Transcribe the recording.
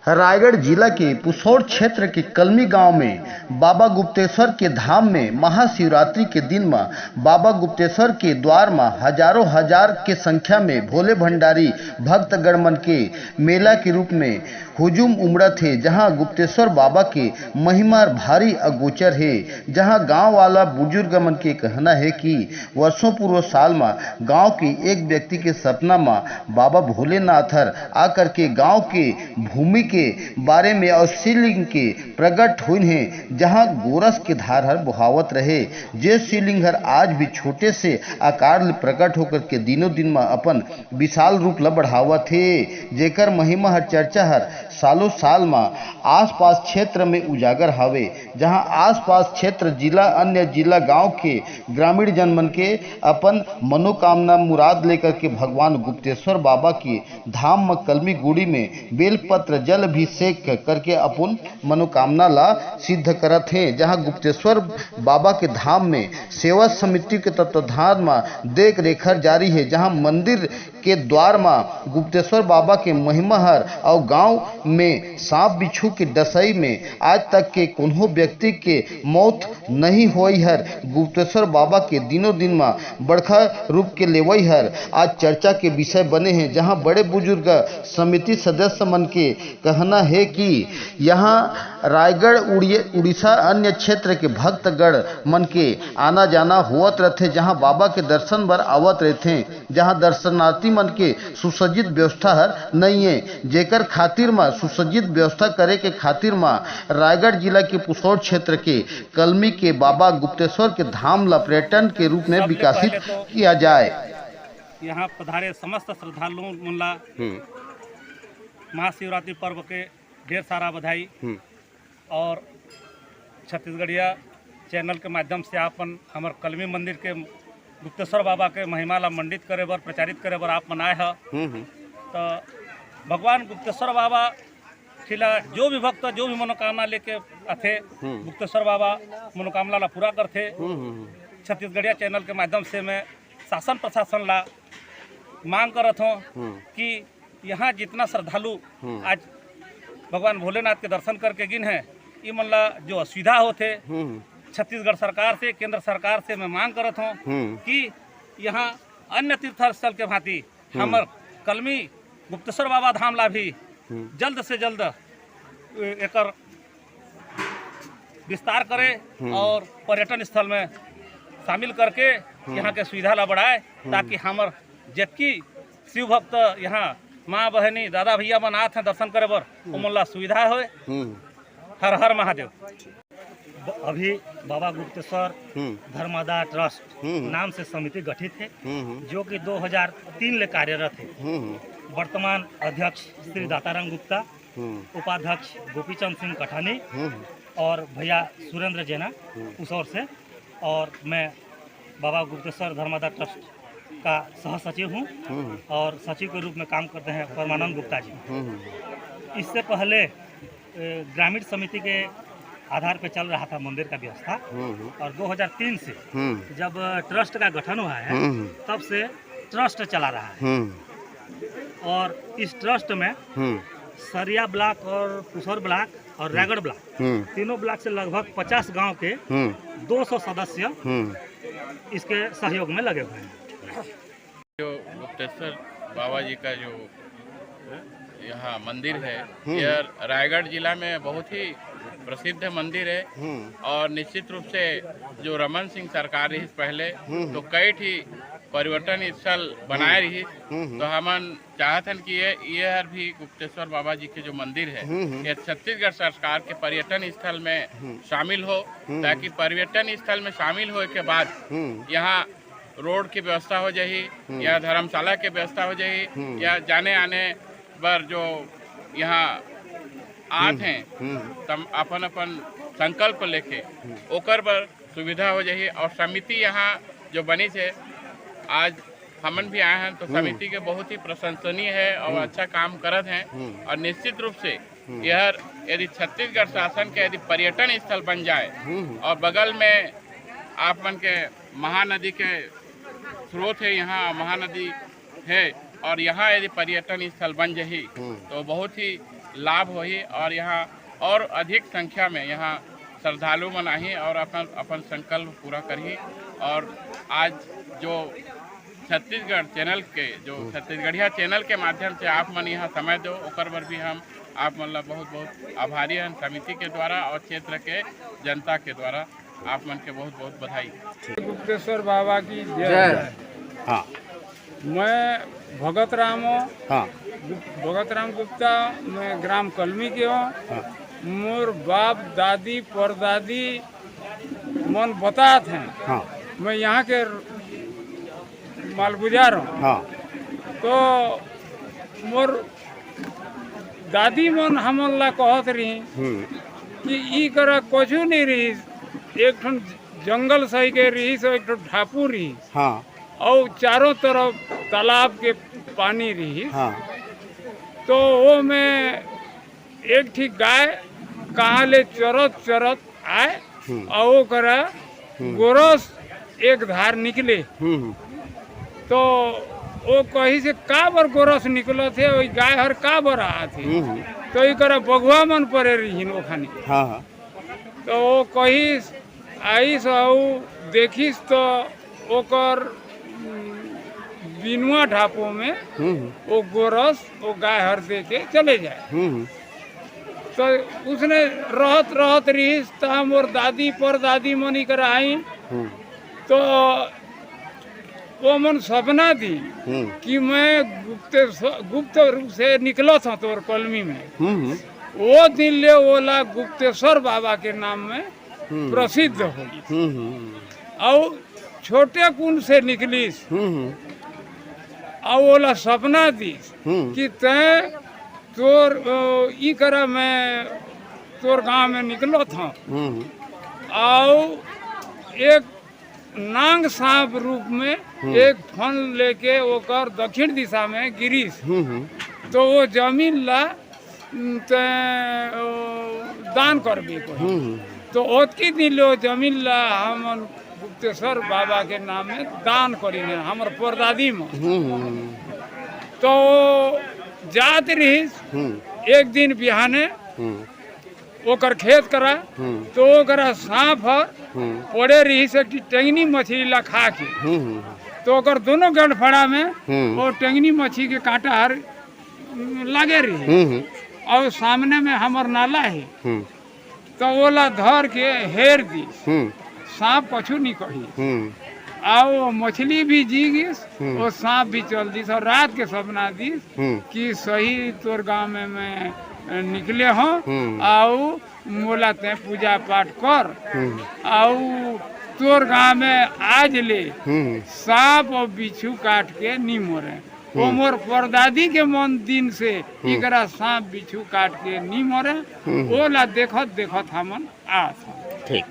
रायगढ़ जिला के पुसौर क्षेत्र के कलमी गांव में बाबा गुप्तेश्वर के धाम में महाशिवरात्रि के दिन में बाबा गुप्तेश्वर के द्वार में हजारों हजार के संख्या में भोले भंडारी भक्तगण मन के मेला के रूप में हुजूम उमड़त है। जहां गुप्तेश्वर बाबा के महिमा भारी अगोचर है। जहां गांव वाला बुजुर्ग मन के कहना है कि वर्षों पूर्व साल में गांव के एक व्यक्ति के सपना में बाबा भोलेनाथ आकर के गांव के भूमि के बारे में और शिवलिंग के प्रकट हुई हैं। जहां गोरस के धार हर बहावत रहे। जे शिवलिंग हर आज भी छोटे से आकार ले प्रकट होकर के दिनों दिन में अपन विशाल रूप ला बढ़ावत है। जेकर महिमा हर चर्चा हर सालों साल में आसपास क्षेत्र में उजागर हवे। जहां आसपास क्षेत्र जिला अन्य जिला गांव के ग्रामीण जन मन के अपन मनोकामना मुराद लेकर के भगवान गुप्तेश्वर बाबा के धाम में कलमी गुड़ी में बेलपत्र जल अभिषेक करके अपन मनोकामना ला सिद्ध करत हैं। जहां गुप्तेश्वर बाबा के धाम में सेवा समिति के तत्वाधान में देख रेख जारी है। जहां मंदिर के द्वार में गुप्तेश्वर बाबा के महिमा हर और गांव में सांप बिच्छू के डसई में आज तक के कोनो व्यक्ति के मौत नहीं हुई हर। गुप्तेश्वर बाबा के दिनों दिन में बड़खा रूप के लेवई हर आज चर्चा के विषय बने हैं। जहां बड़े बुजुर्ग समिति सदस्य मन के कहना है कि यहाँ रायगढ़ उड़ीसा अन्य क्षेत्र के भक्तगण मन के आना जाना होवत रहते। जहां बाबा के दर्शन बर आवत रहते। जहां दर्शनार्थी मन के सुसज्जित व्यवस्था हर नहीं है। जेकर खातिर में सुसज्जित व्यवस्था करे के खातिर में रायगढ़ जिला के पुसौर क्षेत्र के कलमी के बाबा गुप्तेश्वर के धाम ला पर्यटन के रूप में विकसित किया जाए। यहाँ पधारे समस्त श्रद्धालुओं मुल्ला महाशिवरात्रि पर्व के ढेर सारा बधाई और छत्तीसगढ़िया चैनल के माध्यम से आपन हमार कलमी मंदिर के गुप्तेश्वर बाबा के महिमा ला मंडित करे बर प्रचारित करे बर आप मनाए है। तो भगवान गुप्तेश्वर बाबा खिला जो भी भक्त जो भी मनोकामना लेके आथे गुप्तेश्वर बाबा मनोकामना ला पूरा करथे। छत्तीसगढ़िया चैनल के माध्यम से मैं शासन प्रशासन ला मांग करत हूँ कि यहाँ जितना श्रद्धालु आज भगवान भोलेनाथ के दर्शन करके गिन है ये मन ला जो असुविधा होते छत्तीसगढ़ सरकार से केंद्र सरकार से मैं मांग करत हूँ कि यहाँ अन्य तीर्थ स्थल के भांति हमर कलमी गुप्तेश्वर बाबा धाम ला भी जल्द से जल्द एकर विस्तार करे और पर्यटन स्थल में शामिल करके यहाँ के सुविधा ला बढ़ाए ताकि हमर जबकि शिव भक्त यहाँ माँ बहनी दादा भैया मन आत हैं दर्शन करे बर उमन ला सुविधा होए। हर हर महादेव। अभी बाबा गुप्तेश्वर धर्मादाय ट्रस्ट नाम से समिति गठित है जो कि 2003 ले कार्यरत है। वर्तमान अध्यक्ष श्री दाताराम गुप्ता, उपाध्यक्ष गोपीचंद सिंह कठानी और भैया सुरेंद्र जैना पुसौर से, और मैं बाबा गुप्तेश्वर धर्मादाय ट्रस्ट का सह सचिव हूँ और सचिव के रूप में काम करते हैं परमानंद गुप्ता जी। इससे पहले ग्रामीण समिति के आधार पर चल रहा था मंदिर का व्यवस्था और 2003 से जब ट्रस्ट का गठन हुआ है तब से ट्रस्ट चला रहा है। और इस ट्रस्ट में सरिया ब्लॉक और पुसौर ब्लॉक और रायगढ़ ब्लॉक तीनों ब्लॉक से लगभग 50 गांव के 200 सदस्य इसके सहयोग में लगे हुए हैं। जो गुप्तेश्वर बाबा जी का जो यहाँ मंदिर है यह रायगढ़ जिला में बहुत ही प्रसिद्ध मंदिर है और निश्चित रूप से जो रमन सिंह सरकार रही पहले तो कई ठी परिवर्तन स्थल बनाए रही तो हमन चाहतन कि ये भी गुप्तेश्वर बाबा जी के जो मंदिर है ये छत्तीसगढ़ सरकार के पर्यटन स्थल में शामिल हो ताकि पर्यटन स्थल में शामिल होने के बाद यहाँ रोड की व्यवस्था हो जाए या धर्मशाला की व्यवस्था हो जाए या जाने आने पर जो यहाँ आते हैं तम अपन अपन संकल्प लेके ओकर पर सुविधा हो जाए। और समिति यहाँ जो बनी है आज हमन भी आए हैं तो समिति के बहुत ही प्रशंसनीय है और अच्छा काम करत हैं। और निश्चित रूप से यह यदि छत्तीसगढ़ शासन के यदि पर्यटन स्थल बन जाए और बगल में आप मन के महानदी के स्रोत है, यहाँ महानदी है और यहाँ यदि पर्यटन स्थल बन जाए तो बहुत ही लाभ होही और यहाँ और अधिक संख्या में यहाँ श्रद्धालु मनाही और अपन संकल्प पूरा करही। और आज जो छत्तीसगढ़ चैनल के जो छत्तीसगढ़िया चैनल के माध्यम से आप मन यहाँ समय दो ओकर बर भी हम आप मन ला बहुत बहुत आभारी हैं समिति के द्वारा और क्षेत्र के जनता के द्वारा आप मन के बहुत बहुत बधाई। गुप्तेश्वर बाबा की जय। हाँ मैं भगत राम हूँ। हाँ भगत राम गुप्ता, मैं ग्राम कलमी के हूँ। हाँ मोर बाप दादी परदादी मन बतात हैं। हाँ मैं यहाँ के मालगुजार हूँ। हाँ तो मोर दादी मन हमन ला कहत रही कि ई कर कुछ नहीं रही, एक ठन जंगल सही के रही सो एक ठन ढापू रही। हाँ और चारों तरफ तालाब के पानी रही। हाँ तो वो में एक ठीक गाय कहाँ ले चरत चरत आए और वो करा गोरस एक धार निकले। तो वो कहीं से का बर गोरस निकलो थे, वही गाय हर का बर आ थी। तो ये करा बगुआ मन पड़े रही वो खानी। हाँ तो वो कहीं आईस और देखिस तो ओकर बिनुआ ढापो में वो गोरस वो गाय हर दे के चले जाए। तो उसने रहत रहत रही तो हम और दादी पर दादी मनी कर आई। तो वो मन सपना दी कि मैं गुप्त रूप से निकला था तोर कलमी में। वो दिन ले ओला गुप्तेश्वर बाबा के नाम में प्रसिद्ध हो। और छोटे कुंड से निकलीस और ओला सपना दी कि तय तोर ई करा मैं तोर गांव में निकलो था और एक नांग सांप रूप में एक फन लेके ओकर दक्षिण दिशा में गिरीस। तो वो जमीन ला दान करबे को। तो ओतकी दिन लो जमीन ला हम गुप्तेश्वर बाबा के नाम में दान करी हमर परदादी में। तो जात रही एक दिन बिहाने ओकर खेत करा। तो ओकरा सांप हर पड़े रही से टेंगनी मछली ला खा के। तो ओकर दोनों गड़फड़ा में वो टेंगनी मछली के कांटा हर लगे रही। और सामने में हमर नाला है। तो ओला धर के हेर दी, सांप पछू निकली और मछली भी जी गईस और सांप भी चल दी। और रात के सपना दी कि सही तोर गांव में मैं निकले हूँ और मोला ते पूजा पाठ कर और तोर गांव में आज ले सांप और बिच्छू काट के नहीं मोरे। वो मोर परदादी के मन दिन से इकरा सांप बिच्छू काट के नहीं मोरे। ओला देखत देखत हमन आ। ठीक।